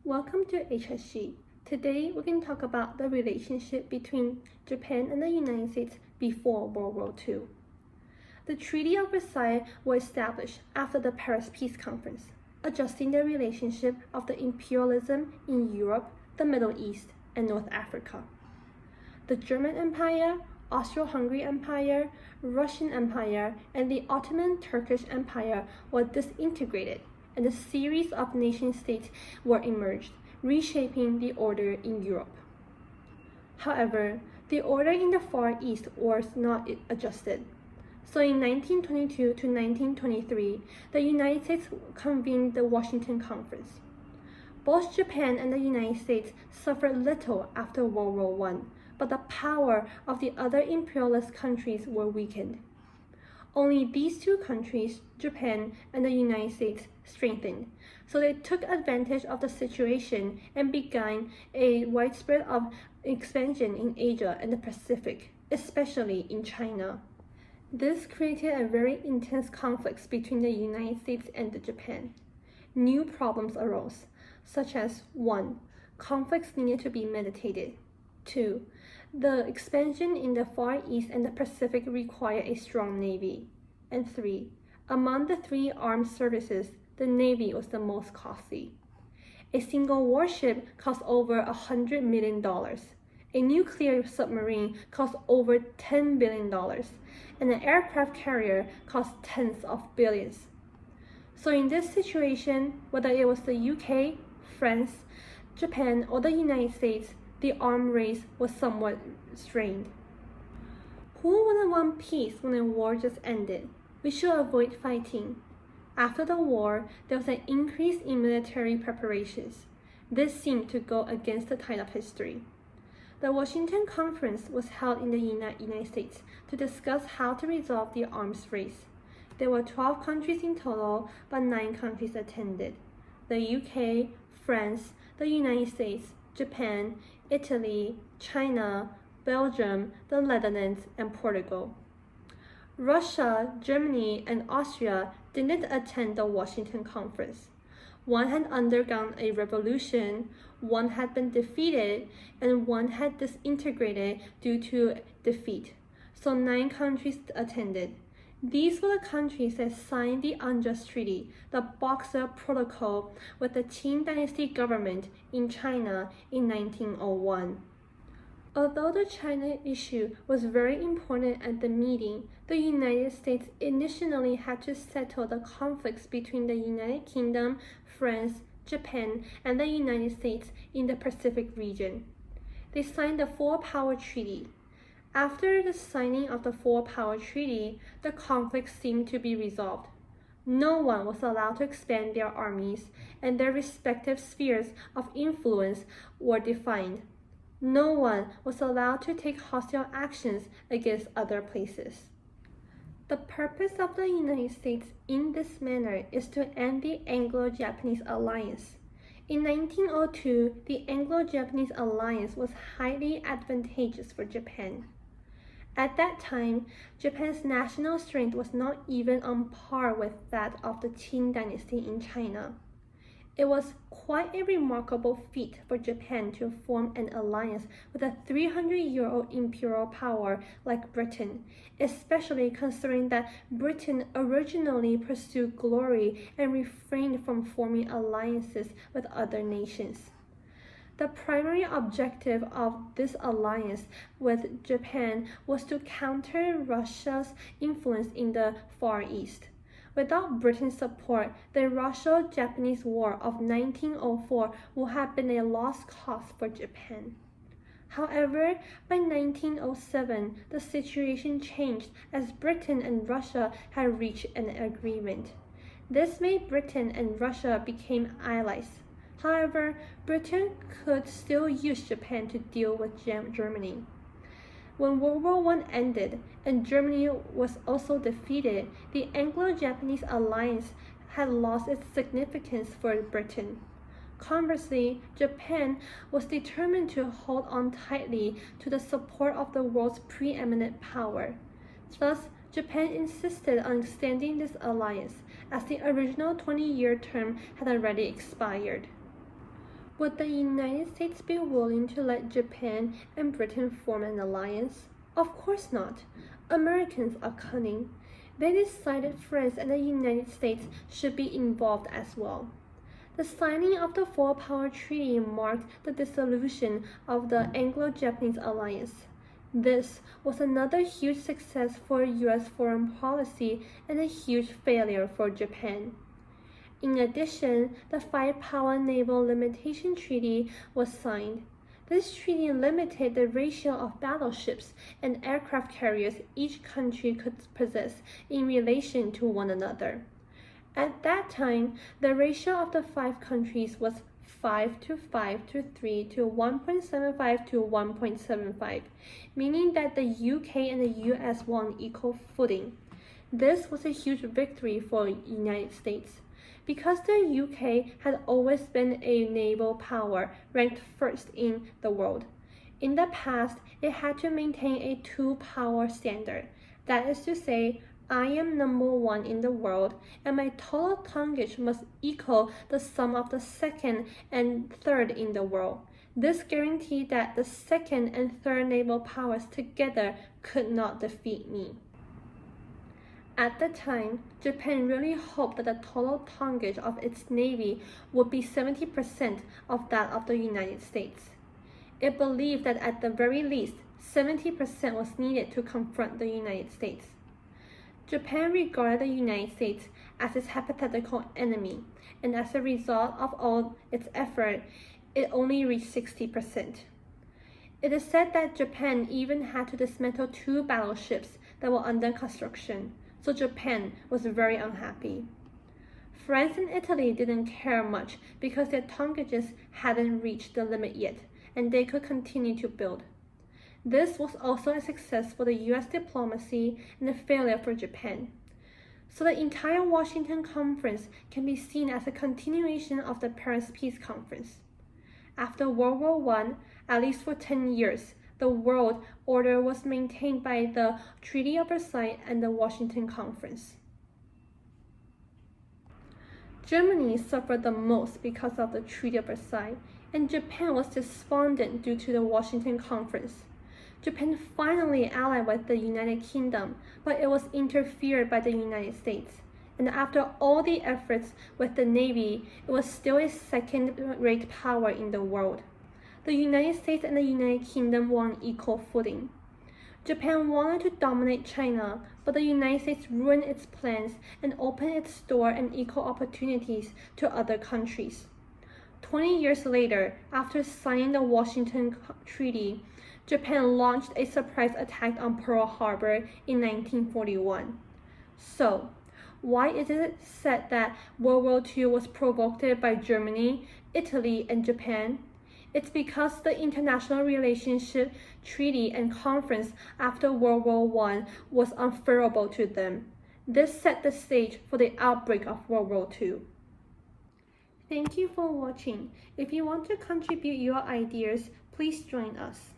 Welcome to HSG. Today we're going to talk about the relationship between Japan and the United States before World War II. The Treaty of Versailles was established after the Paris Peace Conference, adjusting the relationship of the imperialism in Europe, the Middle East, and North Africa. The German Empire, Austro-Hungary Empire, Russian Empire, and the Ottoman Turkish Empire were disintegrated, and a series of nation-states were emerged, reshaping the order in Europe. However, the order in the Far East was not adjusted. So in 1922 to 1923, the United States convened the Washington Conference. Both Japan and the United States suffered little after World War I, but the power of the other imperialist countries were weakened. Only these two countries, Japan and the United States, strengthened, so they took advantage of the situation and began a widespread of expansion in Asia and the Pacific, especially in China. This created a very intense conflict between the United States and Japan. New problems arose, such as 1. Conflicts needed to be mediated. 2. The expansion in the Far East and the Pacific required a strong navy. And 3. Among the three armed services, the Navy was the most costly. A single warship cost over $100 million. A nuclear submarine cost over $10 billion. And an aircraft carrier cost tens of billions. So in this situation, whether it was the UK, France, Japan, or the United States, the arms race was somewhat strained. Who wouldn't want peace when a war just ended? We should avoid fighting. After the war, there was an increase in military preparations. This seemed to go against the tide of history. The Washington Conference was held in the United States to discuss how to resolve the arms race. There were 12 countries in total, but 9 countries attended: the UK, France, the United States, Japan, Italy, China, Belgium, the Netherlands, and Portugal. Russia, Germany, and Austria didn't attend the Washington Conference. One had undergone a revolution, one had been defeated, and one had disintegrated due to defeat. So 9 countries attended. These were the countries that signed the unjust treaty, the Boxer Protocol, with the Qing Dynasty government in China in 1901. Although the China issue was very important at the meeting, the United States initially had to settle the conflicts between the United Kingdom, France, Japan, and the United States in the Pacific region. They signed the Four-Power Treaty. After the signing of the Four-Power Treaty, the conflict seemed to be resolved. No one was allowed to expand their armies, and their respective spheres of influence were defined. No one was allowed to take hostile actions against other places. The purpose of the United States in this manner is to end the Anglo-Japanese alliance. In 1902, the Anglo-Japanese alliance was highly advantageous for Japan. At that time, Japan's national strength was not even on par with that of the Qing Dynasty in China. It was quite a remarkable feat for Japan to form an alliance with a 300-year-old imperial power like Britain, especially considering that Britain originally pursued glory and refrained from forming alliances with other nations. The primary objective of this alliance with Japan was to counter Russia's influence in the Far East. Without Britain's support, the Russo-Japanese War of 1904 would have been a lost cause for Japan. However, by 1907, the situation changed as Britain and Russia had reached an agreement. This made Britain and Russia become allies. However, Britain could still use Japan to deal with Germany. When World War I ended and Germany was also defeated, the Anglo-Japanese alliance had lost its significance for Britain. Conversely, Japan was determined to hold on tightly to the support of the world's preeminent power. Thus, Japan insisted on extending this alliance, as the original 20-year term had already expired. Would the United States be willing to let Japan and Britain form an alliance? Of course not. Americans are cunning. They decided France and the United States should be involved as well. The signing of the Four-Power Treaty marked the dissolution of the Anglo-Japanese alliance. This was another huge success for U.S. foreign policy and a huge failure for Japan. In addition, the Five-Power Naval Limitation Treaty was signed. This treaty limited the ratio of battleships and aircraft carriers each country could possess in relation to one another. At that time, the ratio of the 5 countries was 5 to 5 to 3 to 1.75 to 1.75, meaning that the UK and the US were on equal footing. This was a huge victory for the United States. Because the UK had always been a naval power ranked first in the world. In the past, it had to maintain a two-power standard. That is to say, I am number 1 in the world, and my total tonnage must equal the sum of the second and third in the world. This guaranteed that the second and third naval powers together could not defeat me. At the time, Japan really hoped that the total tonnage of its navy would be 70% of that of the United States. It believed that at the very least, 70% was needed to confront the United States. Japan regarded the United States as its hypothetical enemy, and as a result of all its effort, it only reached 60%. It is said that Japan even had to dismantle 2 battleships that were under construction, so Japan was very unhappy. France and Italy didn't care much because their tonnages hadn't reached the limit yet, and they could continue to build. This was also a success for the US diplomacy and a failure for Japan. So the entire Washington Conference can be seen as a continuation of the Paris Peace Conference. After World War I, at least for 10 years, the world order was maintained by the Treaty of Versailles and the Washington Conference. Germany suffered the most because of the Treaty of Versailles, and Japan was despondent due to the Washington Conference. Japan finally allied with the United Kingdom, but it was interfered by the United States. And after all the efforts with the Navy, it was still a second-rate power in the world. The United States and the United Kingdom were on equal footing. Japan wanted to dominate China, but the United States ruined its plans and opened its door and equal opportunities to other countries. 20 years later, after signing the Washington Treaty, Japan launched a surprise attack on Pearl Harbor in 1941. So, why is it said that World War II was provoked by Germany, Italy, and Japan? It's because the international relationship treaty and conference after World War I was unfavorable to them. This set the stage for the outbreak of World War II. Thank you for watching. If you want to contribute your ideas, please join us.